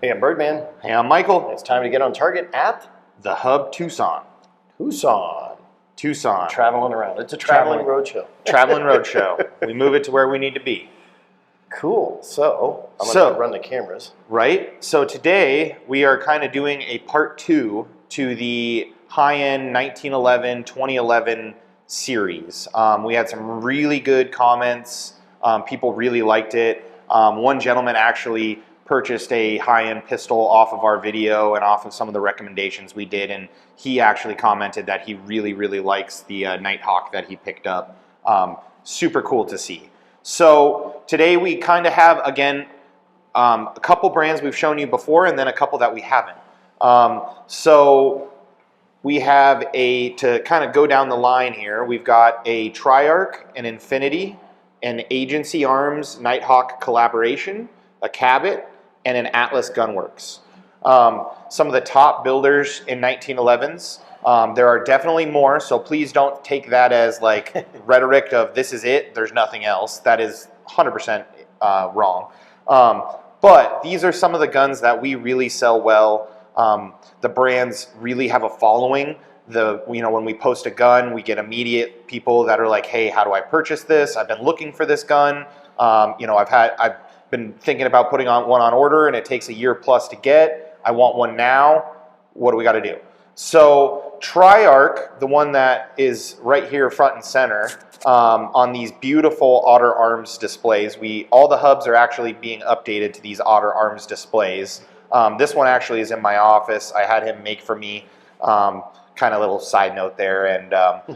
Hey, I'm Birdman. Hey, I'm Michael. It's time to get on target at The Hub Tucson. Tucson. Traveling around. It's a traveling roadshow. Traveling roadshow. We move it to where we need to be. Cool. So, I'm going to run the cameras. Right. So today we are kind of doing a part 2 to the high-end 1911, 2011 series. We had some really good comments. People really liked it. One gentleman actually purchased a high-end pistol off of our video and off of some of the recommendations we did, and he actually commented that he really likes the Nighthawk that he picked up. Super cool to see. So today we kind of have, again, a couple brands we've shown you before and then a couple that we haven't. So we have to kind of go down the line here, we've got a Triarch, an Infinity, an Agency Arms Nighthawk collaboration, a Cabot, and an Atlas Gunworks. Some of the top builders in 1911s. There are definitely more, so please don't take that as like rhetoric of this is it, there's nothing else. That is 100% wrong. But these are some of the guns that we really sell well. The brands really have a following. When we post a gun, we get immediate people that are like, hey, how do I purchase this? I've been looking for this gun. I've been thinking about putting one on order and it takes a year plus to get. I want one now. What do we got to do? So Triarch, the one that is right here front and center on these beautiful Otter Arms displays. All the hubs are actually being updated to these Otter Arms displays. This one actually is in my office. I had him make for me, kind of little side note there. And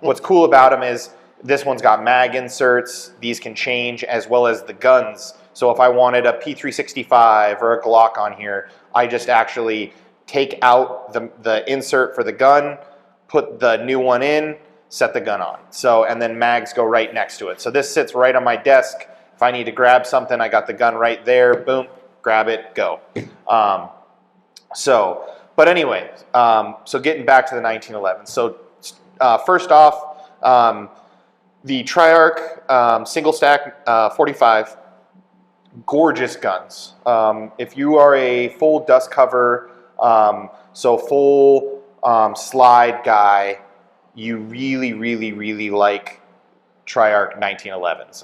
what's cool about them is this one's got mag inserts. These can change, as well as the guns. So if I wanted a P365 or a Glock on here, I just actually take out the insert for the gun, put the new one in, set the gun on. So, and then mags go right next to it. So this sits right on my desk. If I need to grab something, I got the gun right there. Boom, grab it, go. But anyway, so getting back to the 1911. So first off, the Triarch single stack 45. Gorgeous guns. If you are a full dust cover, so full slide guy, you really like Triarch 1911s.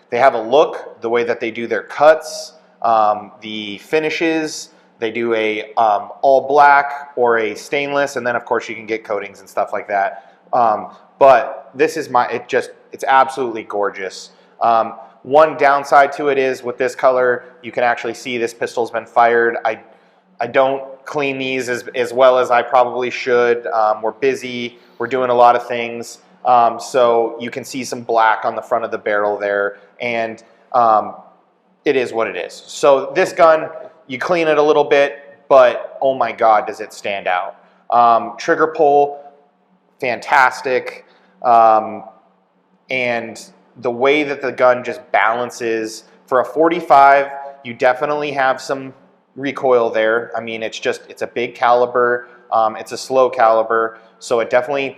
They have a look, the way that they do their cuts, the finishes. They do a all black or a stainless, and then of course you can get coatings and stuff like that. But this is it's absolutely gorgeous. One downside to it is with this color, you can actually see this pistol's been fired. I don't clean these as well as I probably should. We're busy, we're doing a lot of things. So you can see some black on the front of the barrel there, and it is what it is. So this gun, you clean it a little bit, but oh my God, does it stand out. Trigger pull, fantastic. And the way that the gun just balances, for a 45, you definitely have some recoil there. I mean, it's a big caliber, it's a slow caliber, so it definitely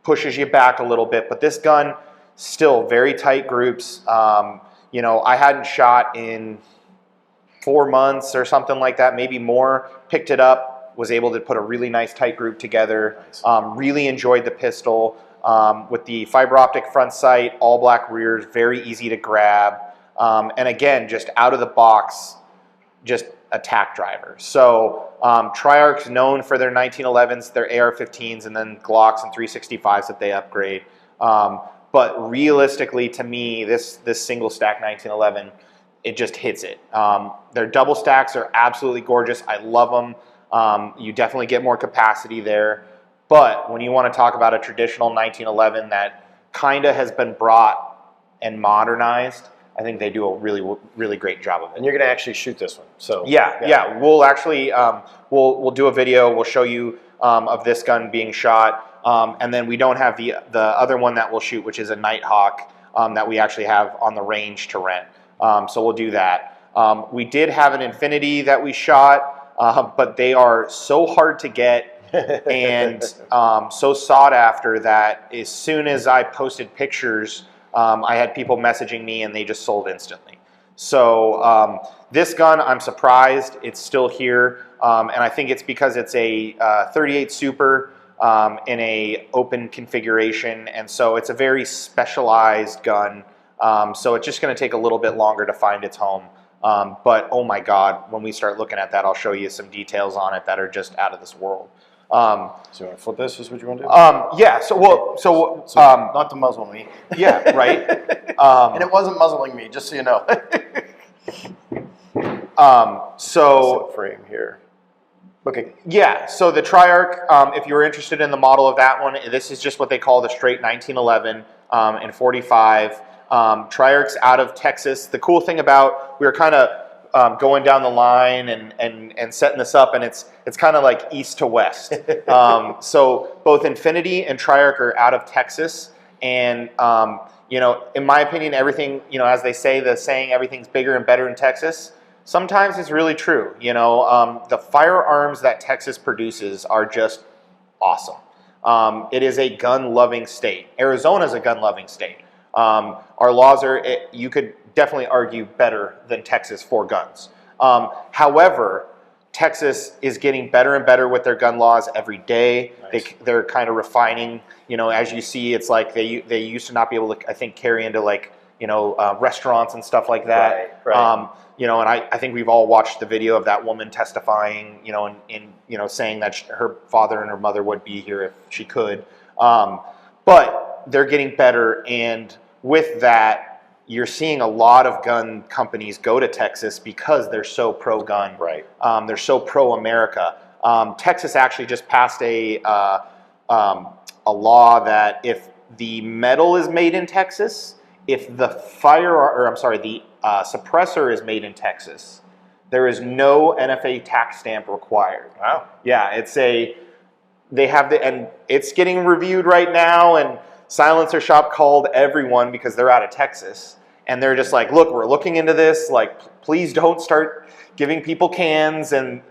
pushes you back a little bit, but this gun, still very tight groups. I hadn't shot in 4 months or something like that, maybe more. Picked it up, was able to put a really nice tight group together. Nice. Really enjoyed the pistol. With the fiber optic front sight, all black rears, very easy to grab. And again, just out of the box, just a tack driver. So Triarch's known for their 1911s, their AR-15s, and then Glocks and 365s that they upgrade. But realistically, to me, this single stack 1911, it just hits it. Their double stacks are absolutely gorgeous. I love them. You definitely get more capacity there. But when you want to talk about a traditional 1911 that kind of has been brought and modernized, I think they do a really great job of it. And you're going to actually shoot this one. So yeah. We'll actually we'll do a video. We'll show you of this gun being shot, and then we don't have the other one that we'll shoot, which is a Nighthawk that we actually have on the range to rent. So we'll do that. We did have an Infinity that we shot, but they are so hard to get. And so sought after that as soon as I posted pictures, I had people messaging me and they just sold instantly. So this gun, I'm surprised it's still here, and I think it's because it's a 38 Super in a open configuration, and so it's a very specialized gun. So it's just going to take a little bit longer to find its home. But oh my God, when we start looking at that, I'll show you some details on it that are just out of this world. So you want to flip this? Is what you want to do? Yeah. So not to muzzle me. Yeah. Right. And it wasn't muzzling me, just so you know. So frame here. Okay. Yeah. So the Triarch, if you're interested in the model of that one, this is just what they call the straight 1911 and 45. Triarch's out of Texas. The cool thing about, we were kind of going down the line and setting this up, and it's kind of like east to west. So both Infinity and Triarch are out of Texas, and you know, in my opinion, everything, you know, as they say, the saying, everything's bigger and better in Texas. Sometimes it's really true. You know, the firearms that Texas produces are just awesome. It is a gun-loving state. Arizona's a gun-loving state. Our laws are, you could definitely argue, better than Texas for guns. However, Texas is getting better and better with their gun laws every day. Nice. They're kind of refining. You know, as you see, it's like they used to not be able to, I think, carry into like, you know, restaurants and stuff like that. Right. You know, and I think we've all watched the video of that woman testifying, you know, in you know, saying that her father and her mother would be here if she could. But they're getting better, and with that, you're seeing a lot of gun companies go to Texas because they're so pro-gun. Right. They're so pro-America. Texas actually just passed a law that if the metal is made in Texas, if the suppressor is made in Texas, there is no NFA tax stamp required. Wow. Yeah, and it's getting reviewed right now, and Silencer Shop called everyone because they're out of Texas, and they're just like, look, we're looking into this, like, please don't start giving people cans and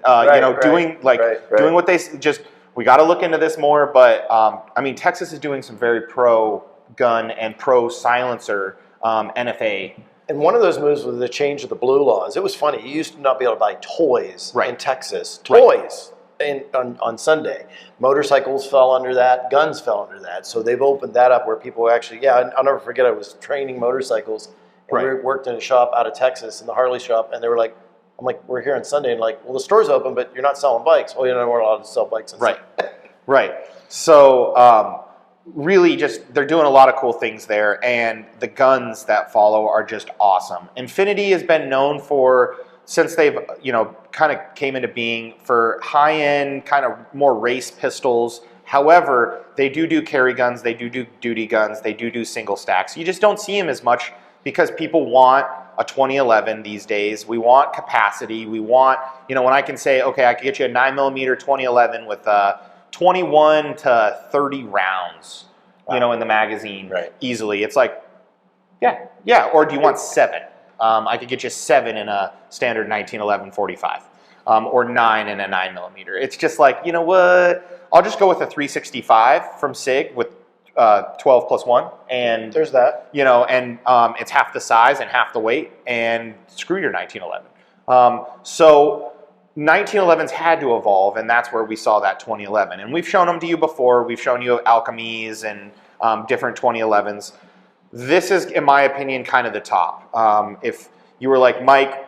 doing what they just, we got to look into this more. But I mean, Texas is doing some very pro-gun and pro-silencer NFA. And one of those moves was the change of the blue laws. It was funny. You used to not be able to buy toys in Texas. Toys on Sunday. Motorcycles fell under that. Guns fell under that. So they've opened that up where people actually, I'll never forget, I was training motorcycles. And we worked in a shop out of Texas, in the Harley shop. And they were like, I'm like, we're here on Sunday. And like, well, the store's open, but you're not selling bikes. Well, you're not allowed to sell bikes on Sunday. Right. So, really just, they're doing a lot of cool things there, and the guns that follow are just awesome. Infinity has been known for, since they've, you know, kind of came into being, for high-end, kind of more race pistols. However, they do carry guns, they do duty guns, they do single stacks. You just don't see them as much because people want a 2011 these days. We want capacity. We want, you know, when I can say, okay, I can get you a 9mm 2011 with 21 to 30 rounds, you know, in the magazine easily. It's like, yeah. Or do you want 7? I could get you 7 in a standard 1911 45, or 9 in a 9mm. It's just like, you know what? I'll just go with a 365 from SIG with 12+1, and there's that. You know, and it's half the size and half the weight, and screw your 1911. So 1911s had to evolve, and that's where we saw that 2011. And we've shown them to you before. We've shown you Alchemies and different 2011s. This is, in my opinion, kind of the top. If you were like, Mike,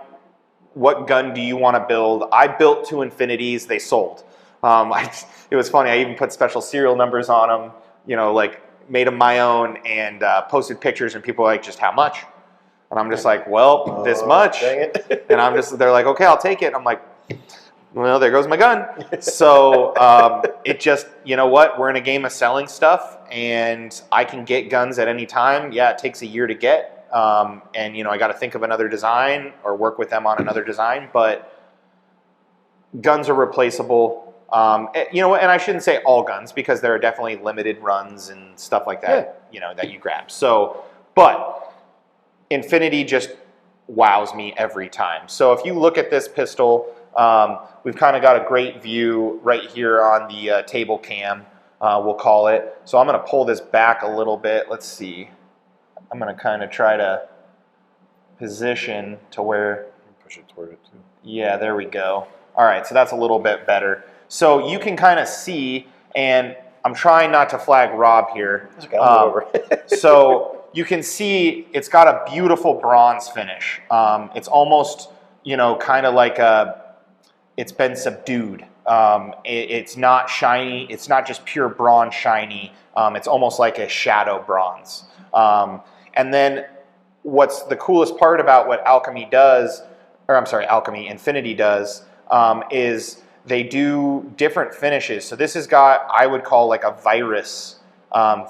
what gun do you want to build? I built 2 Infinities. They sold. It was funny. I even put special serial numbers on them, you know, like made them my own, and posted pictures, and people were like, just how much? And I'm just like, well, this much. Dang it. And they're like, okay, I'll take it. I'm like, well, there goes my gun. So it just, you know what? We're in a game of selling stuff, and I can get guns at any time. Yeah, it takes a year to get. And, you know, I got to think of another design or work with them on another design. But guns are replaceable. You know, and I shouldn't say all guns, because there are definitely limited runs and stuff like that, you know, that you grab. So, but Infinity just wows me every time. So if you look at this pistol, we've kind of got a great view right here on the table cam, we'll call it. So I'm going to pull this back a little bit. Let's see. I'm going to kind of try to position to where, Push it toward it too. yeah, there we go. All right, so that's a little bit better. So you can kind of see, and I'm trying not to flag Rob here. Okay, I'll move over. So you can see it's got a beautiful bronze finish. It's almost, you know, kind of like it's been subdued. It's not shiny. It's not just pure bronze shiny. It's almost like a shadow bronze. And then what's the coolest part about what Alchemy does, or I'm sorry, Alchemy Infinity does, is they do different finishes. So this has got, I would call like a virus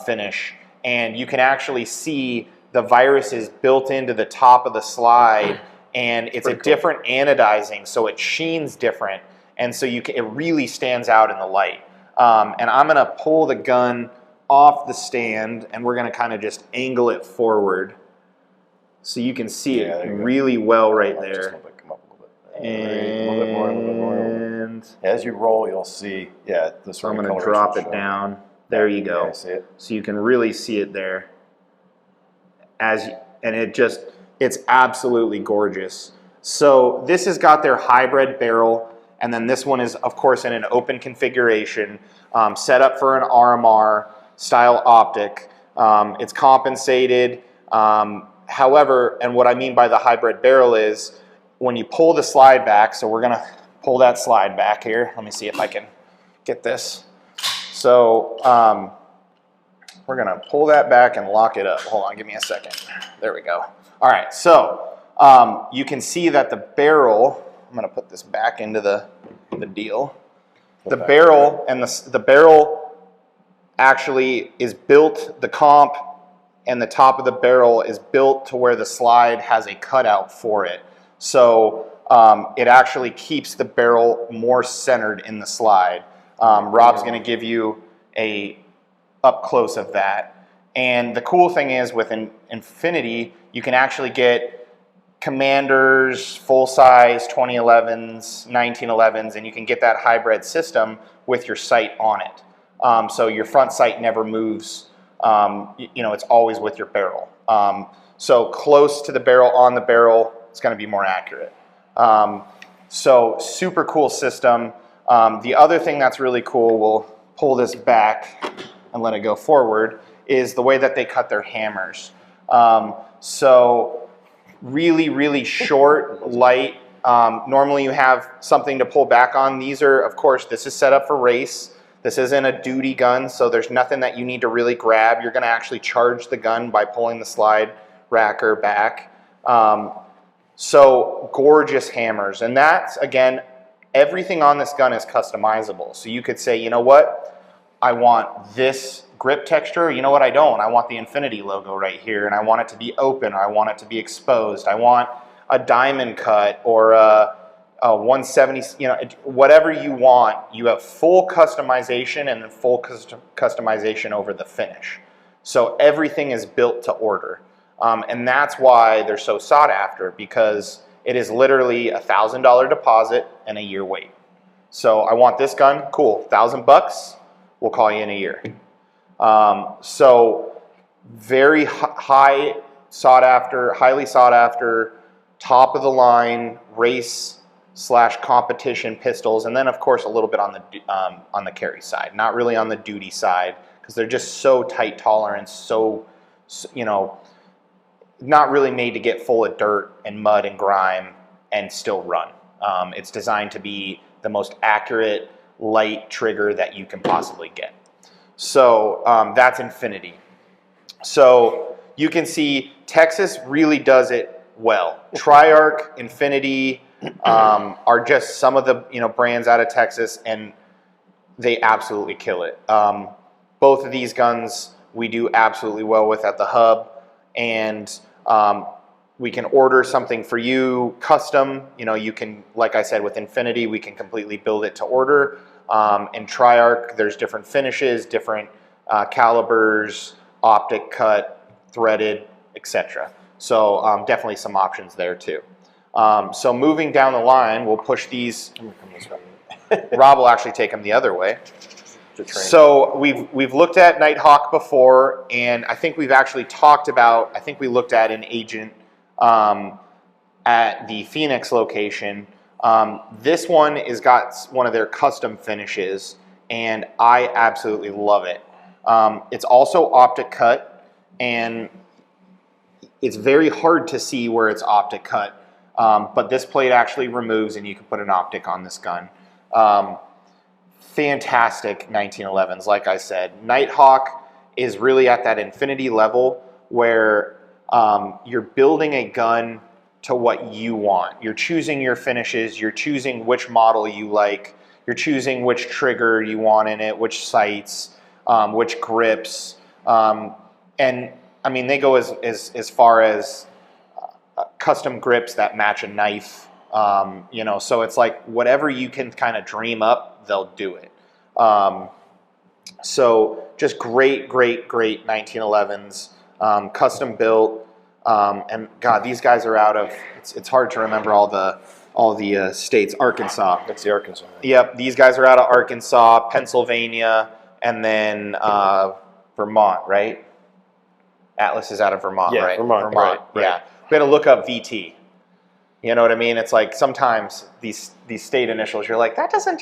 finish. And you can actually see the viruses built into the top of the slide, and it's a different anodizing, so it sheens different. And so it really stands out in the light. And I'm gonna pull the gun off the stand, and we're gonna kind of just angle it forward so you can see it really well right there. Just a little bit, come up a little bit. And a little bit more, a little bit more. And as you roll, you'll see, the sort I'm of gonna drop it down. There you go. Yeah, see it? So you can really see it there. It's absolutely gorgeous. So this has got their hybrid barrel, and then this one is, of course, in an open configuration, set up for an RMR style optic. It's compensated. However, and what I mean by the hybrid barrel is when you pull the slide back, so we're gonna pull that slide back here. Let me see if I can get this. So we're gonna pull that back and lock it up. Hold on, give me a second. There we go. All right, so you can see that the barrel, I'm gonna put this back into the deal. The barrel and the barrel actually is built, the comp and the top of the barrel is built to where the slide has a cutout for it. So it actually keeps the barrel more centered in the slide. Rob's going to give you a up close of that. And the cool thing is with Infinity, you can actually get Commanders, full size 2011s, 1911s, and you can get that hybrid system with your sight on it. So your front sight never moves. It's always with your barrel. So close to the barrel, on the barrel, it's going to be more accurate. So super cool system. The other thing that's really cool, we'll pull this back and let it go forward, is the way that they cut their hammers. So really, really short, light. Normally you have something to pull back on. These are, of course, this is set up for race. This isn't a duty gun, so there's nothing that you need to really grab. You're gonna actually charge the gun by pulling the slide racker back. So gorgeous hammers. And that's, again, everything on this gun is customizable. So you could say, you know what? I want this grip texture. You know what I don't? I want the Infinity logo right here, and I want it to be open, or I want it to be exposed. I want a diamond cut or a 170, whatever you want. You have full customization and then full customization over the finish. So everything is built to order. And that's why they're so sought after, because it is literally $1,000 deposit and a year wait. So I want this gun, cool, $1,000, we'll call you in a year. So very highly sought after, top of the line race / competition pistols, and then of course a little bit on the carry side, not really on the duty side, because they're just so tight tolerance, so not really made to get full of dirt and mud and grime and still run. It's designed to be the most accurate light trigger that you can possibly get. So that's Infinity. So you can see Texas really does it well. TRIARC, Infinity are just some of the brands out of Texas, and they absolutely kill it. Both of these guns we do absolutely well with at the hub, and we can order something for you custom. You can, like I said, with Infinity, we can completely build it to order. In TRIARC, there's different finishes, different calibers, optic cut, threaded, etc. So definitely some options there too. So moving down the line, we'll push these. Rob will actually take them the other way. So we've looked at Nighthawk before, and I think we've actually talked about, I think we looked at an Agent at the Phoenix location. This one has got one of their custom finishes, and I absolutely love it. It's also optic cut, and it's very hard to see where it's optic cut, but this plate actually removes, and you can put an optic on this gun. Fantastic 1911s, like I said. Nighthawk is really at that infinity level where you're building a gun to what you want. You're choosing your finishes, you're choosing which model you like, you're choosing which trigger you want in it, which sights, which grips, and I mean, they go as far as custom grips that match a knife, you know, so it's like whatever you can kind of dream up, they'll do it. So just great 1911s, custom built, and God, these guys are out of, it's hard to remember all the states. Arkansas. That's the Arkansas. Yep, these guys are out of Arkansas, Pennsylvania, and then Vermont, right? Atlas is out of Vermont, Yeah, right? Vermont, right. Yeah. We had to look up VT. You know what I mean? It's like sometimes these state initials, you're like, that doesn't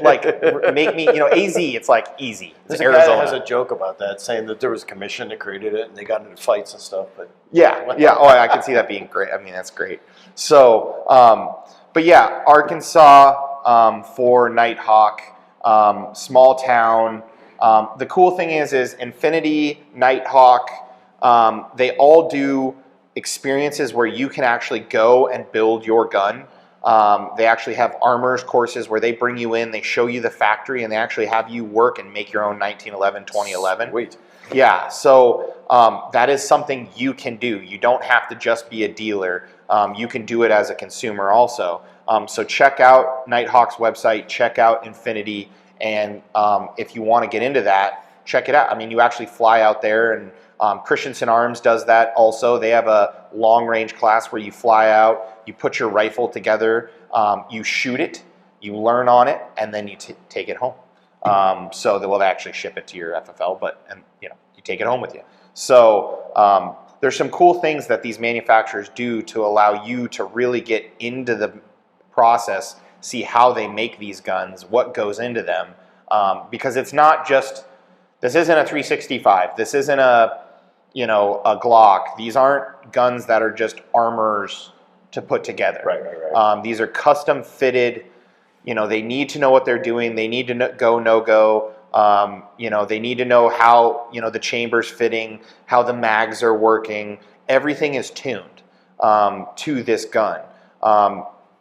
like make me, you know, AZ, it's like easy. It's There's a Arizona. guy that has a joke about that, saying that there was a commission that created it and they got into fights and stuff. But Yeah. Oh, I can see that being great. I mean, that's great. So, but yeah, Arkansas for Nighthawk, small town. The cool thing is Infinity, Nighthawk, they all do experiences where you can actually go and build your gun. They actually have armors courses where they bring you in, they show you the factory, and they actually have you work and make your own 1911, 2011. Sweet. Yeah, so that is something you can do. You don't have to just be a dealer. You can do it as a consumer also. So check out Nighthawk's website, check out Infinity, and if you want to get into that, check it out. I mean, you actually fly out there, and Christensen Arms does that also. They have a long-range class where you fly out, you put your rifle together, you shoot it, you learn on it, and then you take it home. So they will actually ship it to your FFL, and you know, you take it home with you. So there's some cool things that these manufacturers do to allow you to really get into the process, see how they make these guns, what goes into them, because it's not just, this isn't a 365, this isn't a, you know, a Glock. These aren't guns that are just armors to put together. Right. These are custom fitted. You know, they need to know what they're doing. They need to go no-go. You know, they need to know how, you know, the chamber's fitting, how the mags are working. Everything is tuned to this gun.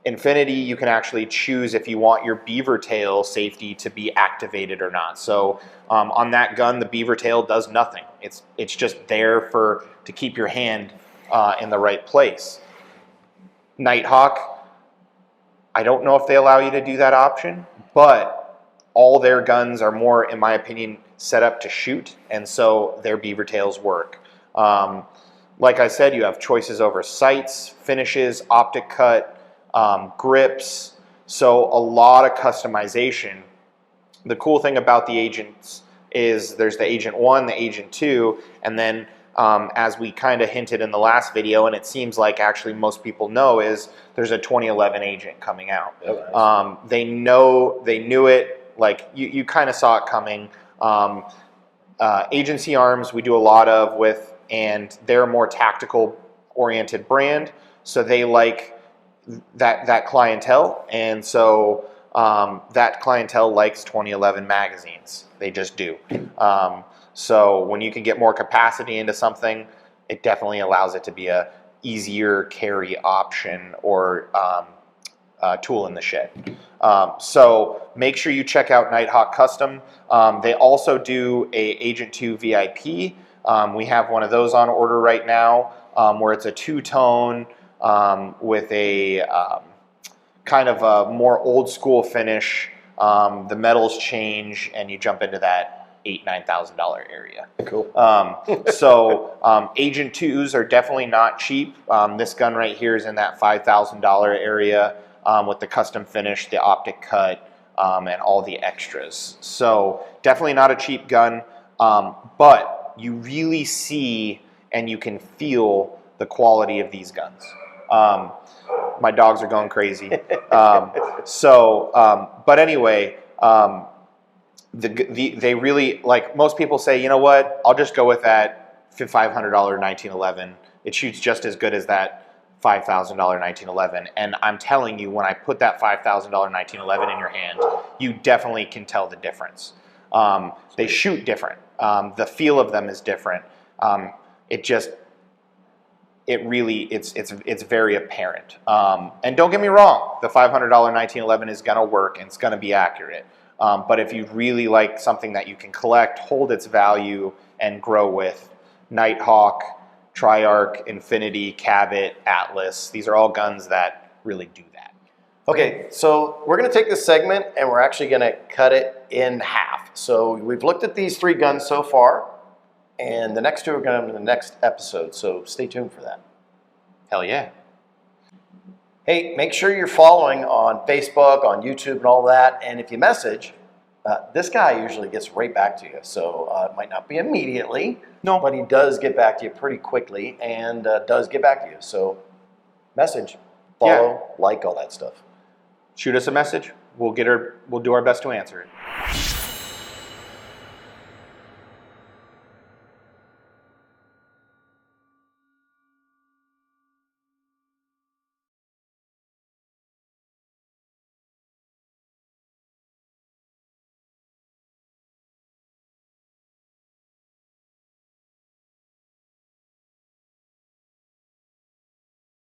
Infinity, you can actually choose if you want your beaver tail safety to be activated or not. So on that gun, the beaver tail does nothing. It's just there to keep your hand in the right place. Nighthawk, I don't know if they allow you to do that option, but all their guns are more, in my opinion, set up to shoot, and so their beaver tails work. Like I said, you have choices over sights, finishes, optic cut, grips, so a lot of customization. The cool thing about the agents is there's the Agent 1, the Agent 2, and then as we kind of hinted in the last video, and it seems like actually most people know, is there's a 2011 Agent coming out. Oh, nice. They knew it, like you kind of saw it coming. Agency Arms we do a lot of with, and they're a more tactical oriented brand, so they like that clientele, and so that clientele likes 2011 magazines. They just do. So when you can get more capacity into something, it definitely allows it to be a easier carry option or tool in the shed. So make sure you check out Nighthawk Custom. They also do a Agent 2 VIP. We have one of those on order right now, where it's a two-tone with a kind of a more old school finish. The metals change, and you jump into that $8,000-9,000 area. Cool. So Agent 2s are definitely not cheap. This gun right here is in that $5,000 area with the custom finish, the optic cut, and all the extras. So definitely not a cheap gun, but you really see and you can feel the the quality of these guns. My dogs are going crazy. But anyway, they really, like most people say, you know what, I'll just go with that $500 1911. It shoots just as good as that $5,000 1911. And I'm telling you, when I put that $5,000 1911 in your hand, you definitely can tell the difference. They shoot different. The feel of them is different. It's very apparent. And don't get me wrong, the $500 1911 is going to work and it's going to be accurate. But if you really like something that you can collect, hold its value, and grow with, Nighthawk, Triarch, Infinity, Cabot, Atlas, these are all guns that really do that. Okay, so we're going to take this segment and we're actually going to cut it in half. So we've looked at these 3 guns so far, and the next 2 are going to be in the next episode, so stay tuned for that. Hell yeah. Hey, make sure you're following on Facebook, on YouTube, and all that. And if you message, this guy usually gets right back to you. So it might not be immediately, no, but he does get back to you pretty quickly and does get back to you. So message, follow, like, all that stuff. Shoot us a message. We'll do our best to answer it.